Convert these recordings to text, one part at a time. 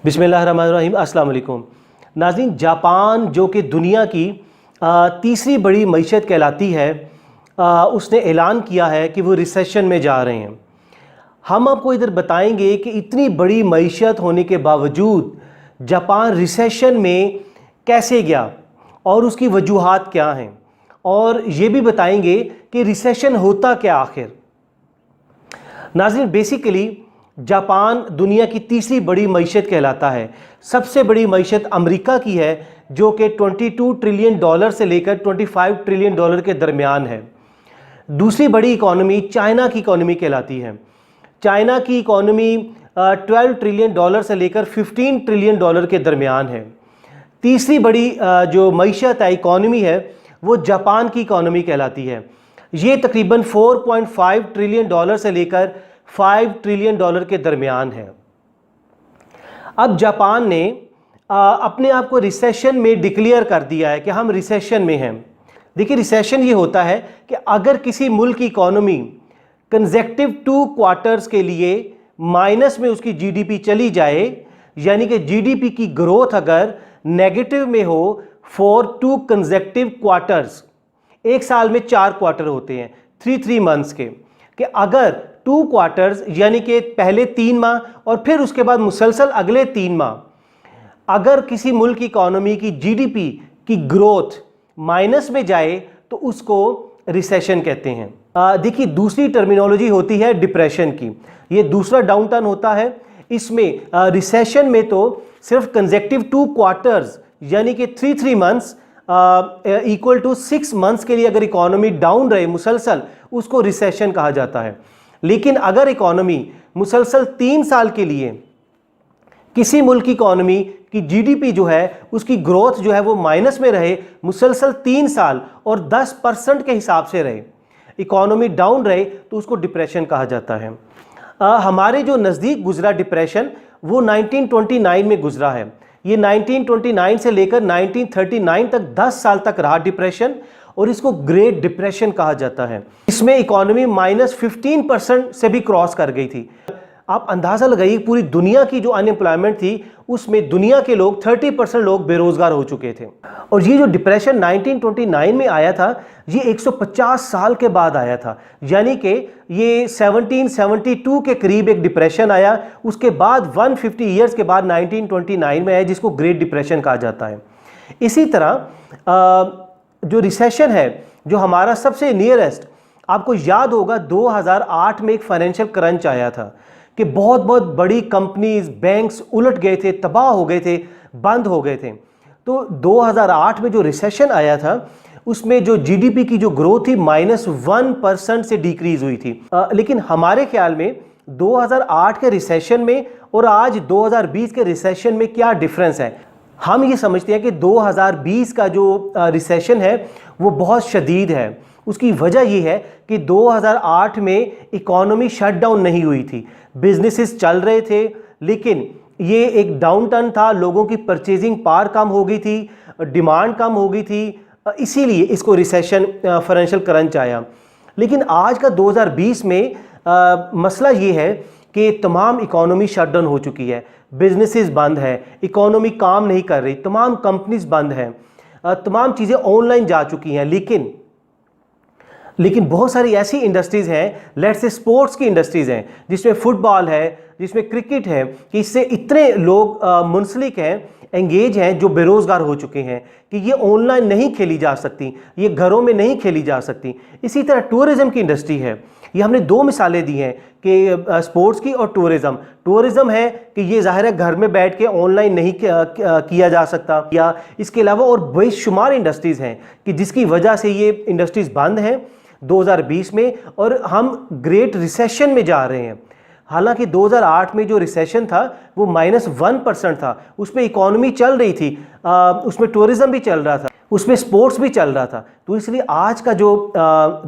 बिस्मिल्लाहिर्रहमानिर्रहीम। अस्सलाम वालेकुम नाज़रीन। जापान जो कि दुनिया की तीसरी बड़ी मईशत कहलाती है, उसने ऐलान किया है कि वो रिसेशन में जा रहे हैं। हम आपको इधर बताएंगे कि इतनी बड़ी मईशत होने के बावजूद जापान रिसेशन में कैसे गया और उसकी वजूहात क्या हैं, और ये भी बताएंगे कि रिसेशन होता क्या आखिर। नाज़रीन, बेसिकली जापान दुनिया की तीसरी बड़ी मईशत कहलाता है। सबसे बड़ी मईशत अमेरिका की है जो कि $22 ट्रिलियन से लेकर $25 ट्रिलियन के दरमियान है। दूसरी बड़ी इकॉनमी चाइना की इकॉनमी कहलाती है। चाइना की इकॉनमी $12 ट्रिलियन से लेकर $15 ट्रिलियन के दरमियान है। तीसरी बड़ी जो मईशत है, इकॉनमी है, वो जापान की इकॉनमी कहलाती है। ये तकरीबन $4.5 ट्रिलियन से लेकर $5 ट्रिलियन के दरमियान है। अब जापान ने अपने आप को रिसेशन में डिक्लेयर कर दिया है कि हम रिसेशन में हैं। देखिए, रिसेशन ये होता है कि अगर किसी मुल्क की इकॉनमी कंसेक्टिव 2 क्वार्टर्स के लिए माइनस में उसकी जीडीपी चली जाए, यानी कि जीडीपी की ग्रोथ अगर नेगेटिव में हो फॉर 2 कंसेक्टिव क्वार्टर्स, एक साल में 4 क्वार्टर होते हैं, 3 मंथ्स के, कि अगर 2 क्वार्टर्स यानी कि पहले 3 माह और फिर उसके बाद मुसलसल अगले 3 माह, अगर किसी मुल्क की इकॉनमी की जीडीपी की ग्रोथ माइनस में जाए तो उसको रिसेशन कहते हैं। देखिए, दूसरी टर्मिनोलॉजी होती है डिप्रेशन की। ये दूसरा डाउनटर्न होता है। इसमें रिसेशन में तो सिर्फ कंसेक्टिव 2 क्वार्टर्स यानी कि 3 मंथ्स इक्वल टू 6 मंथ्स के लिए अगर इकॉनमी डाउन रहे मुसलसल, उसको रिसेशन कहा जाता है। लेकिन अगर इकॉनमी मुसलसल 3 साल के लिए किसी मुल्क की इकॉनमी की जीडीपी जो है उसकी ग्रोथ जो है वो माइनस में रहे मुसलसल 3 साल और 10% के हिसाब से रहे, इकॉनमी डाउन रहे, तो उसको डिप्रेशन कहा जाता है। हमारे जो नज़दीक गुजरा डिप्रेशन वो 1929 में गुजरा है। ये 1929 से लेकर 1939 तक 10 साल तक रहा डिप्रेशन, और इसको ग्रेट डिप्रेशन कहा जाता है। इसमें इकॉनमी -15% से भी क्रॉस कर गई थी। आप अंदाज़ा लगाइए, पूरी दुनिया की जो अनएम्प्लॉयमेंट थी उसमें दुनिया के लोग 30% लोग बेरोज़गार हो चुके थे। और ये जो डिप्रेशन 1929 में आया था, ये 150 साल के बाद आया था, यानी कि ये 1772 के करीब एक डिप्रेशन आया। उसके बाद 150 ईयर्स के बाद 1929 में आया, जिसको ग्रेट डिप्रेशन कहा जाता है। इसी तरह जो रिसेशन है, जो हमारा सबसे नियरेस्ट, आपको याद होगा 2008 में एक फाइनेंशियल क्रंच आया था कि बहुत बड़ी कंपनीज, बैंक्स उलट गए थे, तबाह हो गए थे, बंद हो गए थे। तो 2008 में जो रिसेशन आया था उसमें जो जीडीपी की जो ग्रोथ थी -1% से डिक्रीज हुई थी। लेकिन हमारे ख्याल में 2008 के रिसेशन में और आज 2020 के रिसेशन में क्या डिफरेंस है। हम ये समझते हैं कि 2020 का जो रिसेशन है वो बहुत शदीद है। उसकी वजह यह है कि 2008 में इकॉनमी शटडाउन नहीं हुई थी, बिजनेसेस चल रहे थे, लेकिन ये एक डाउन टर्न था, लोगों की परचेजिंग पावर कम हो गई थी, डिमांड कम हो गई थी, इसीलिए इसको रिसेशन फाइनेंशियल क्रंच आया। लेकिन आज का 2020 में मसला ये है कि तमाम इकॉनमी शटडाउन हो चुकी है, बिजनेसेस बंद है, इकॉनमी काम नहीं कर रही, तमाम कंपनीज बंद हैं, तमाम चीज़ें ऑनलाइन जा चुकी हैं। लेकिन बहुत सारी ऐसी इंडस्ट्रीज़ हैं, लेट्स से स्पोर्ट्स की इंडस्ट्रीज़ हैं, जिसमें फुटबॉल है, जिसमें क्रिकेट है, कि इससे इतने लोग मुंसलिक हैं, एंगेज हैं, जो बेरोज़गार हो चुके हैं कि ये ऑनलाइन नहीं खेली जा सकती, ये घरों में नहीं खेली जा सकती। इसी तरह टूरिज़म की इंडस्ट्री है। ये हमने 2 मिसालें दी हैं कि स्पोर्ट्स की और टूरिज़म है कि ये ज़ाहिर है घर में बैठ के ऑनलाइन नहीं किया जा सकता, या इसके अलावा और बेशुमार इंडस्ट्रीज़ हैं कि जिसकी वजह से ये इंडस्ट्रीज़ बंद हैं 2020 में, और हम ग्रेट रिसेशन में जा रहे हैं। हालांकि 2008 में जो रिसेशन था वो -1% था, उसमें इकॉनमी चल रही थी, उसमें टूरिज़म भी चल रहा था, उसमें स्पोर्ट्स भी चल रहा था। तो इसलिए आज का जो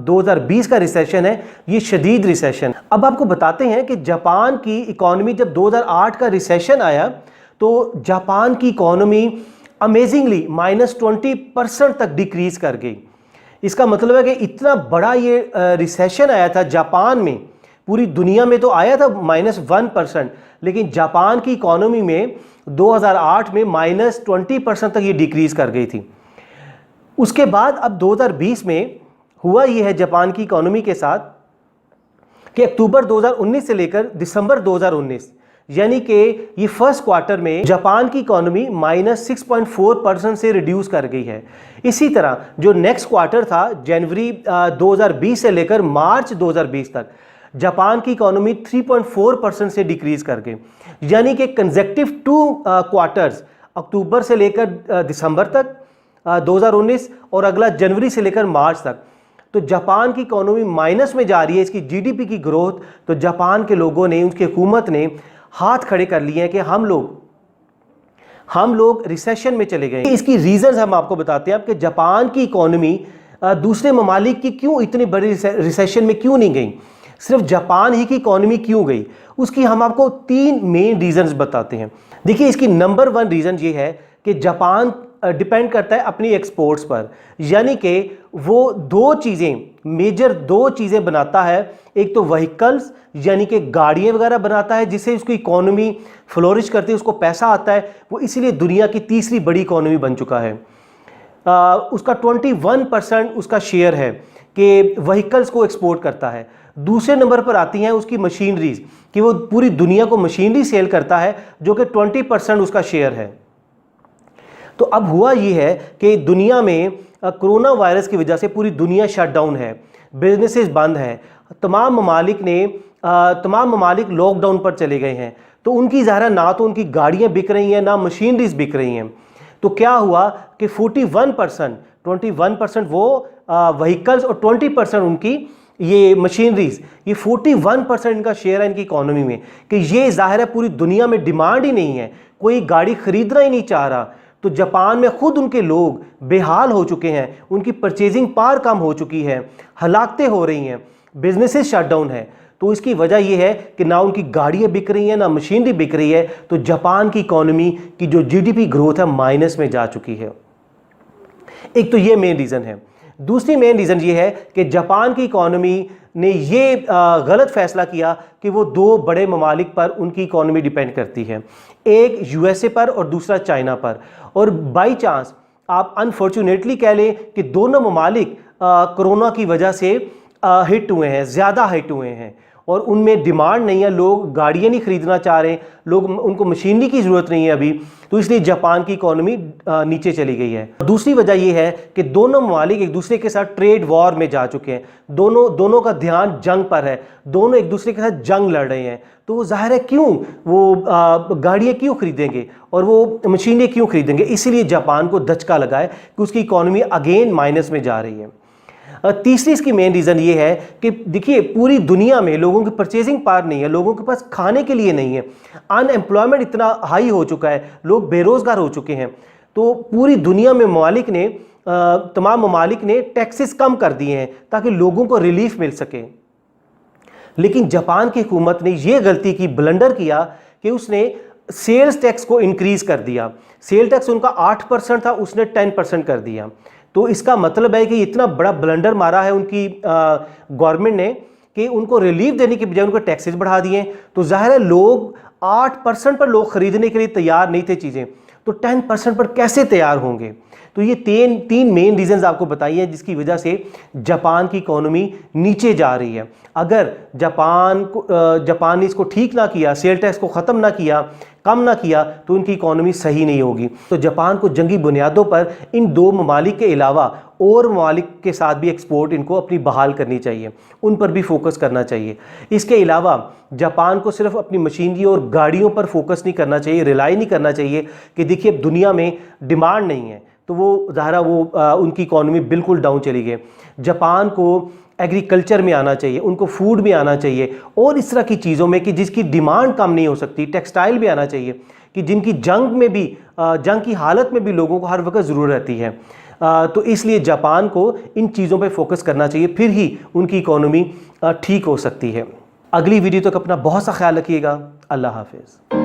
2020 का रिसेशन है ये शदीद रिसेशन। अब आपको बताते हैं कि जापान की इकॉनमी, जब 2008 का रिसेशन आया तो जापान की इकॉनमी अमेजिंगली -20% तक डिक्रीज कर गई। इसका मतलब है कि इतना बड़ा ये रिसेशन आया था जापान में पूरी दुनिया में तो आया था -1%, लेकिन जापान की इकोनॉमी में 2008 में -20% तक ये डिक्रीज कर गई थी। उसके बाद अब 2020 में हुआ ये है जापान की इकोनॉमी के साथ कि अक्टूबर 2019 से लेकर दिसंबर 2019 यानी कि ये फर्स्ट क्वार्टर में जापान की इकोनॉमी -6.4% से रिड्यूस कर गई है। इसी तरह जो नेक्स्ट क्वार्टर था जनवरी 2020 से लेकर मार्च 2020 तक जापान की इकोनॉमी 3.4% से डिक्रीज कर गई, यानी कि कंसेक्टिव 2 क्वार्टर्स अक्टूबर से लेकर दिसंबर तक 2019 और अगला जनवरी से लेकर मार्च तक तो जापान की इकोनॉमी माइनस में जा रही है। इसकी जीडीपी की ग्रोथ, तो जापान के लोगों ने, उसकी हुकूमत ने हाथ खड़े कर लिए हैं कि हम लोग रिसेशन में चले गए। इसकी रीजंस हम आपको बताते हैं कि जापान की इकोनॉमी दूसरे ममालिक की क्यों इतनी बड़ी रिसेशन में क्यों नहीं गई, सिर्फ जापान ही की इकोनॉमी क्यों गई, उसकी हम आपको 3 मेन रीजंस बताते हैं। देखिए, इसकी नंबर 1 रीज़न ये है कि जापान डिपेंड करता है अपनी एक्सपोर्ट्स पर, यानी कि वो मेजर दो चीज़ें बनाता है। एक तो व्हीकल्स यानी कि गाड़ियाँ वगैरह बनाता है जिससे उसकी इकोनॉमी फ्लोरिश करती है, उसको पैसा आता है, वो इसीलिए दुनिया की तीसरी बड़ी इकोनॉमी बन चुका है। उसका 21% उसका शेयर है कि व्हीकल्स को एक्सपोर्ट करता है। दूसरे नंबर पर आती हैं उसकी मशीनरीज, कि वो पूरी दुनिया को मशीनरी सेल करता है जो कि 20% उसका शेयर है। तो अब हुआ ये है कि दुनिया में कोरोना वायरस की वजह से पूरी दुनिया शटडाउन है, बिजनेसेस बंद हैं, तमाम ममालिक लॉकडाउन पर चले गए हैं। तो उनकी ज़ाहिर ना तो उनकी गाड़ियाँ बिक रही हैं ना मशीनरीज बिक रही हैं। तो क्या हुआ कि 21% वो व्हीकल्स और 20% उनकी ये मशीनरीज, ये 41% इनका शेयर है इनकी इकोनॉमी में, कि ये ज़ाहिर है पूरी दुनिया में डिमांड ही नहीं है, कोई गाड़ी ख़रीदना ही नहीं चाह रहा। तो जापान में खुद उनके लोग बेहाल हो चुके हैं, उनकी परचेजिंग पावर कम हो चुकी है, हलाकतें हो रही हैं, बिजनेसेस शटडाउन है। तो इसकी वजह यह है कि ना उनकी गाड़ियाँ बिक रही हैं ना मशीनरी बिक रही है। तो जापान की इकोनॉमी की जो जीडीपी ग्रोथ है माइनस में जा चुकी है। एक तो ये मेन रीज़न है। दूसरी मेन रीज़न ये है कि जापान की इकोनॉमी ने ये गलत फैसला किया कि वो 2 बड़े ममालिक पर उनकी इकोनॉमी डिपेंड करती है, एक यूएसए पर और दूसरा चाइना पर। और बाई चांस आप अनफॉर्चुनेटली कह लें कि दोनों ममालिक कोरोना की वजह से हिट हुए हैं, ज़्यादा हिट हुए हैं और उनमें डिमांड नहीं है, लोग गाड़ियाँ नहीं ख़रीदना चाह रहे, उनको मशीनरी की ज़रूरत नहीं है अभी, तो इसलिए जापान की इकोनॉमी नीचे चली गई है। दूसरी वजह यह है कि दोनों ममालिक एक दूसरे के साथ ट्रेड वॉर में जा चुके हैं, दोनों का ध्यान जंग पर है, दोनों एक दूसरे के साथ जंग लड़ रहे हैं। तो वो ज़ाहिर है क्यों वो गाड़ियाँ क्यों ख़रीदेंगे और वो मशीनें क्यों ख़रीदेंगे, इसीलिए जापान को धचका लगा है कि उसकी इकोनॉमी अगेन माइनस में जा रही है। तीसरी इसकी मेन रीज़न ये है कि देखिए पूरी दुनिया में लोगों की परचेजिंग पावर नहीं है, लोगों के पास खाने के लिए नहीं है, अनएम्प्लॉयमेंट इतना हाई हो चुका है, लोग बेरोज़गार हो चुके हैं। तो पूरी दुनिया में तमाम ममालिक ने टैक्सेस कम कर दिए हैं ताकि लोगों को रिलीफ मिल सके। लेकिन जापान की हुकूमत ने यह गलती की, ब्लंडर किया कि उसने सेल्स टैक्स को इंक्रीज़ कर दिया। सेल टैक्स उनका 8% था, उसने 10% कर दिया। तो इसका मतलब है कि इतना बड़ा ब्लंडर मारा है उनकी गवर्नमेंट ने कि उनको रिलीफ देने के बजाय उनको टैक्सेस बढ़ा दिए। तो ज़ाहिर है लोग 8% पर लोग ख़रीदने के लिए तैयार नहीं थे चीज़ें, तो 10% पर कैसे तैयार होंगे। तो ये तीन मेन रीज़न्स आपको बताई हैं जिसकी वजह से जापान की इकोनॉमी नीचे जा रही है। अगर जापान ने इसको ठीक ना किया, सेल टैक्स को ख़त्म ना किया, कम ना किया, तो उनकी इकोनॉमी सही नहीं होगी। तो जापान को जंगी बुनियादों पर इन 2 ममालिक के अलावा और ममालिक के साथ भी एक्सपोर्ट इनको अपनी बहाल करनी चाहिए, उन पर भी फोकस करना चाहिए। इसके अलावा जापान को सिर्फ अपनी मशीनरी और गाड़ियों पर फोकस नहीं करना चाहिए, रिलाई नहीं करना चाहिए कि देखिए अब दुनिया में डिमांड नहीं है, तो वो ज़ाहिर उनकी इकोनॉमी बिल्कुल डाउन चली गई। जापान को एग्रीकल्चर में आना चाहिए, उनको फूड में आना चाहिए और इस तरह की चीज़ों में कि जिसकी डिमांड कम नहीं हो सकती, टेक्सटाइल में आना चाहिए कि जिनकी जंग की हालत में भी लोगों को हर वक्त ज़रूरत रहती है। तो इसलिए जापान को इन चीज़ों पे फोकस करना चाहिए, फिर ही उनकी इकोनॉमी ठीक हो सकती है। अगली वीडियो तक अपना बहुत सा ख्याल रखिएगा। अल्लाह हाफिज़।